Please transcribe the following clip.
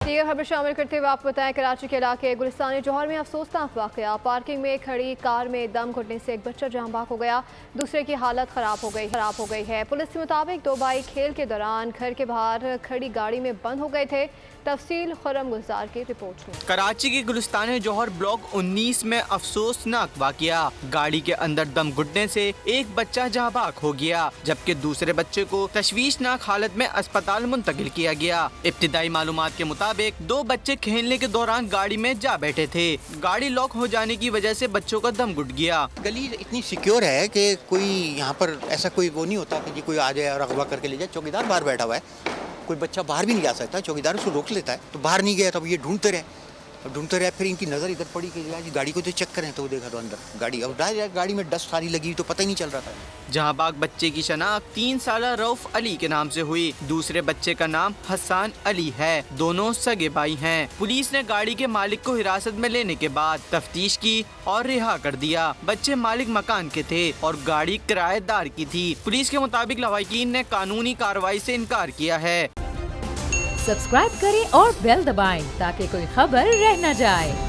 ये खबर शामिल करते हुए आपको बताएं, कराची के इलाके गुलिस्तान जौहर में अफसोसनाक वाकया। पार्किंग में खड़ी कार में दम घुटने से एक बच्चा जान बहक हो गया, दूसरे की हालत खराब हो गई है। पुलिस के मुताबिक दो भाई खेल के दौरान घर के बाहर खड़ी गाड़ी में बंद हो गए थे। तफसील खुर्रम गुलजार की रिपोर्ट में। कराची के गुलिस्तान जौहर ब्लॉक 19 में अफसोसनाक वाकया। गाड़ी के अंदर दम घुटने से एक बच्चा जहाँ बहक हो गया, जबकि दूसरे बच्चे को तशवीशनाक हालत में अस्पताल मुंतकिल किया गया। इब्तिदाई मालूमात के मुताबिक दो बच्चे खेलने के दौरान गाड़ी में जा बैठे थे। गाड़ी लॉक हो जाने की वजह से बच्चों का दम घुट गया। गली इतनी सिक्योर है कि कोई यहाँ पर ऐसा कोई वो नहीं होता कि कोई आ जाए और अगवा करके ले जाए। चौकीदार बाहर बैठा हुआ है, कोई बच्चा बाहर भी नहीं जा सकता, चौकीदार उसको रोक लेता है। तो बाहर नहीं गया, तब ये ढूंढते रहे, फिर इनकी नज़र इधर पड़ी कि गाड़ी को तो चेक करें, तो वो देखा तो अंदर गाड़ी, अब गाड़ी में डस्ट सारी लगी तो पता ही नहीं चल रहा था। जहां बाग बच्चे की शनाख्त 3 साला रऊफ अली के नाम से हुई। दूसरे बच्चे का नाम हसन अली है। दोनों सगे भाई हैं। पुलिस ने गाड़ी के मालिक को हिरासत में लेने के बाद तफ्तीश की और रिहा कर दिया। बच्चे मालिक मकान के थे और गाड़ी किराएदार की थी। पुलिस के मुताबिक लवाहिकीन ने कानूनी कार्रवाई से इनकार किया है। सब्सक्राइब करें और बेल दबाएं ताकि कोई खबर रह न जाए।